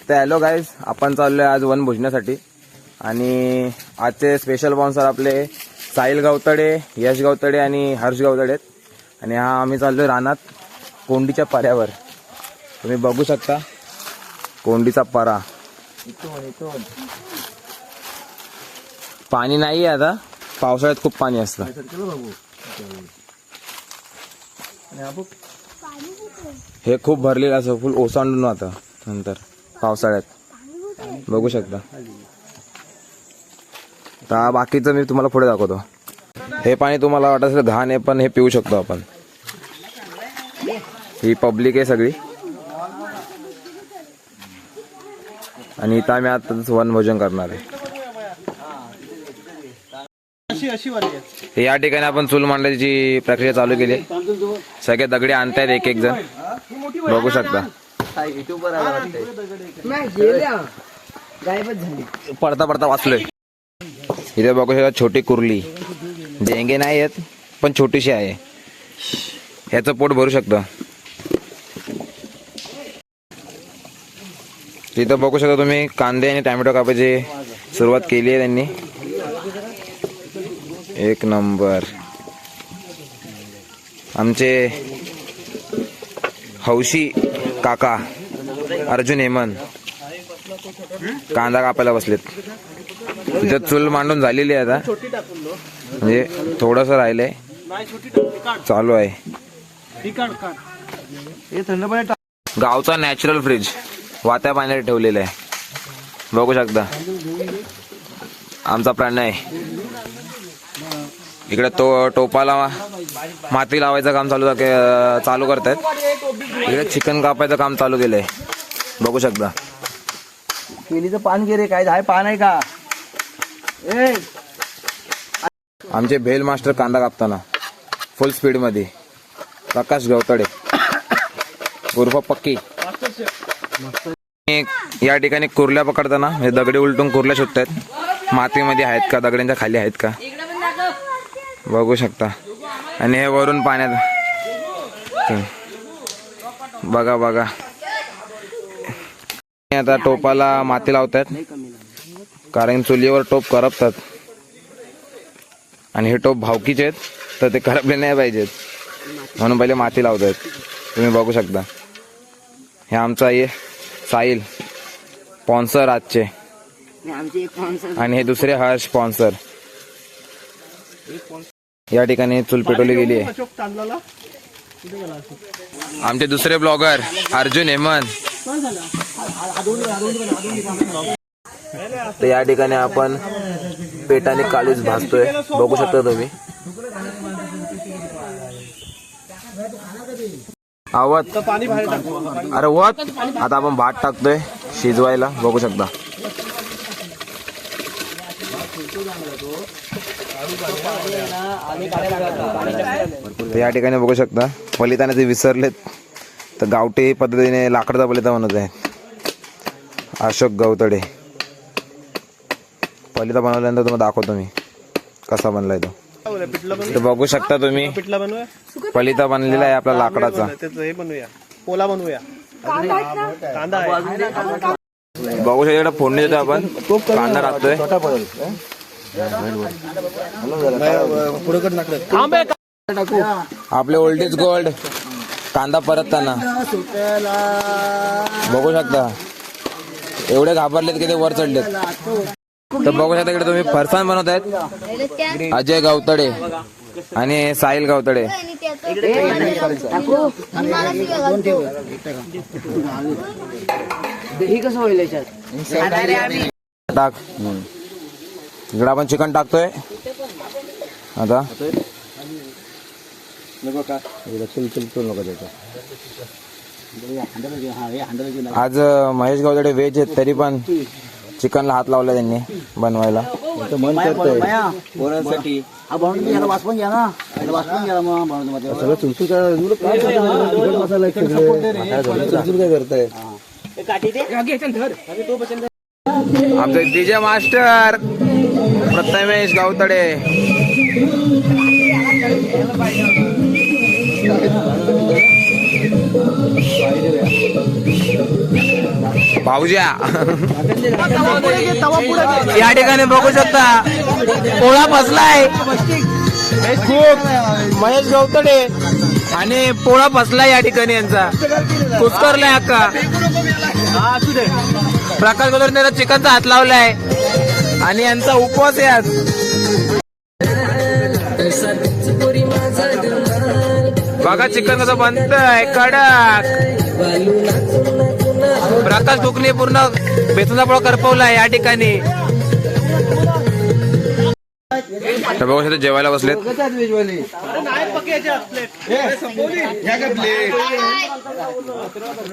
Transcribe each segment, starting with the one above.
तर hello guys, आपण चाललोय आज वनभोजनासाठी आणि आजचे स्पेशल स्पॉन्सर आपले साहिल गावतडे, यश गावतडे आणि हर्ष गावतडे आहेत. आणि हा आम्ही चाललोय रानात कोंडीच्या पाऱ्यावर. तुम्ही बघू शकता कोंडीचा पारा. पाणी नाही आहे आता, पावसाळ्यात खूप पाणी असतं. हे खूप भरलेलं असं फुल ओसांडून आता नंतर पावसाळ्यात बघू शकता. तर बाकीचं मी तुम्हाला पुढे दाखवतो. हे पाणी तुम्हाला वाटत असेल घाण आहे, पण हे पिऊ शकतो आपण. ही पब्लिक आहे सगळी आणि इथं आम्ही आता वनभोजन करणार आहे. या ठिकाणी आपण चूल मांडण्याची प्रक्रिया चालू केली. सगळे दगडे आणतायत एक एक जण, बघू शकता. पडता पडता वाचलोय. इथे बघू शकता छोटी कुर्ली, झेंगे नाही आहेत पण छोटीशी आहे. ह्याचं पोट भरू शकतं. तिथं बघू शकता तुम्ही कांदे आणि टॅमॅटो कापायची सुरुवात केली आहे त्यांनी. एक नंबर. आमचे हौशी काका अर्जुन हेमंत कांदा कापायला बसलेत. तिथं चूल मांडून झालेली आहे आता, म्हणजे थोडस राहिलंय, चालू आहे. गावचा नॅचरल फ्रीज वात्या पाण्यात ठेवलेला आहे, बघू शकता. आमचा प्रणय इकडे टोपाला माती लावायचं काम चालू करतायत. इकडे चिकन कापायचं काम चालू केलंय, बघू शकता. केलीचं पान घे रे, काय आहे पान आहे का? आमचे भेल मास्टर कांदा कापताना फुल स्पीड मध्ये प्रकाश गवतडे उर्फ पक्की. या ठिकाणी कुर्ल्या पकडताना हे दगडे उलटून कुर्ल्या शोधतायत. मातीमध्ये आहेत का, दगडांच्या खाली आहेत का, बघू शकता. आणि हे वरून पाण्यात बघा बघा. आता टोपाला माती लावतात कारण चुलीवर टोप करपतात आणि हे टोप भावकीचे आहेत, तर ते करपले नाही पाहिजेत म्हणून पहिले माती लावतात. तुम्ही बघू शकता. हे आमचा ये साहिल स्पॉन्सर आजचे, आणि हे दुसरे हर्ष स्पॉन्सर. या ठिकाणी चूल पेटवली गेली आहे. आमचे दुसरे ब्लॉगर अर्जुन हेमंत. तर या ठिकाणी आपण पेटाने काळीच भाजतोय, बघू शकता तुम्ही. आवत अरे वत. आता आपण भात टाकतोय शिजवायला, बघू शकता. या ठिकाणी बघू शकता पलिताने ते विसरलेत, तर गावठी पद्धतीने लाकडचा पलिता बनवत आहे अशोक गावतडे. पलिता बनवल्यानंतर तुम्हाला दाखवतो मी कसा बनलाय तो. तर बघू शकता तुम्ही पलिता बनलेला आहे आपला लाकडाचा. पोला बनवूया. बघू शकता इकडे फोडणी देतो आपण. कांदा टाकतोय. आपले ओल्ड इज गोल्ड कांदा परतताना बघू शकता. एवढे घाबरलेत की ते वर चढलेत. तर बघू शकता इकडे तुम्ही फरसाण बनवत आहेत अजय गावतडे आणि साहिल गावतडे. टाक. इकडे आपण चिकन टाकतोय आता. आज महेश गावतडे व्हेज आहेत, तरी पण चिकनला हात लावला त्यांनी बनवायला. आमचे डीजे मास्टर प्रथमेश गावतडे. भाऊज्या या ठिकाणी बघू शकता पोळा फसलाय खूप महेश गवतडे आणि पोळा फसलाय या ठिकाणी यांचा कुस्करलाय अक्का प्रकाश गवतडे त्याला चिकनचा हात लावलाय आणि यांचा उपवास आहे आज बघा चिकन कसं बनतंय कडक प्रकाश कोकणी पूर्ण बेसनचा पोळा करपवलाय या ठिकाणी तर बघू शकता जेवायला बसलेत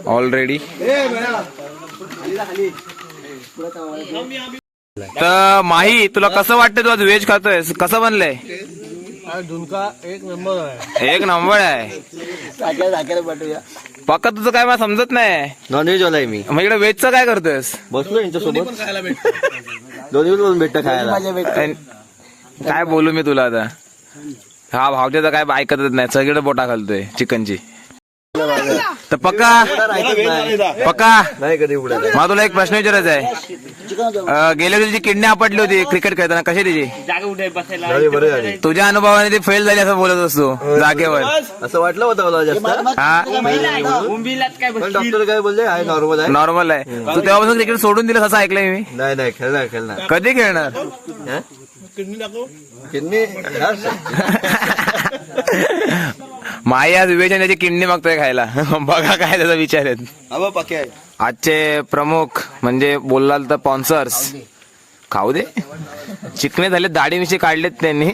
ऑलरेडी तर माही तुला कसं वाटतं तू आज व्हेज खातोय कसं बनलंय झुणका एक नंबर आहे एक नंबर आहे पक्का तुझं काय मला समजत नाही नॉनव्हेज वाला आहे मी मग इकडे व्हेजचं काय करतोयस बसलो यांच्यासोबत दोन्ही पण भेटतं खायला काय बोलू मी तुला आता हा भावते तर काय ऐकतच नाही सगळीकडे बोटा घालतोय चिकनची तर पक्का नाही कधी उघडा मला तुला एक प्रश्न विचारायचा आहे गेल्या वेळी किडनी आपटली होती क्रिकेट खेळताना कशी तिची बरं झाली तुझ्या अनुभवाने ती फेल झाली असं बोलत असतो जागेवर असं वाटलं होतं मला जास्त हा पण डॉक्टर काय बोलले आहे नॉर्मल आहे नॉर्मल आहे तू तेव्हापासून क्रिकेट सोडून दिलं असं ऐकलंय मी नाही खेळणार कधी खेळणार किडनी माई आज विवेचन त्याची किडनी मागतोय खायला बघा काय त्याचा विचार आहे पक्के आहे आजचे प्रमुख म्हणजे बोललाल तर स्पॉन्सर्स खाऊ दे चिकने झाले दाढी मिशी काढलेत त्यांनी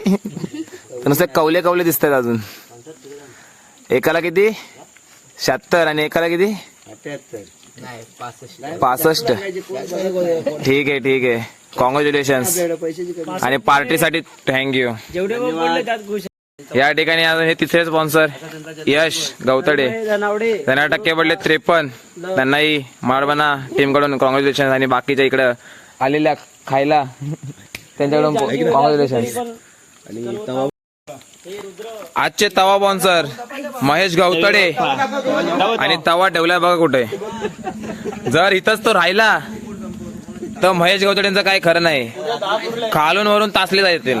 नुसते कवले कवले दिसतात अजून एकाला किती 76 आणि एकाला किती 65 ठीक आहे कॉंग्रॅच्युलेशन्स आणि पार्टीसाठी थँक्यू या ठिकाणी हे तिसरे स्पॉन्सर यश गवतडे त्यांना टक्के पडले 53 त्यांनाही माळबना टीम कडून कॉंग्रॅच्युलेशन आणि बाकीच्या इकडे आलेल्या खायला त्यांच्याकडून कॉंग्रॅच्युलेशन आजचे तवा स्पॉन्सर महेश गवतडे आणि तवा ठेवलाय बघा कुठे जर इथंच तो राहिला तर महेश गवतडेंचं काही खरं नाही खालून वरून तासले जातील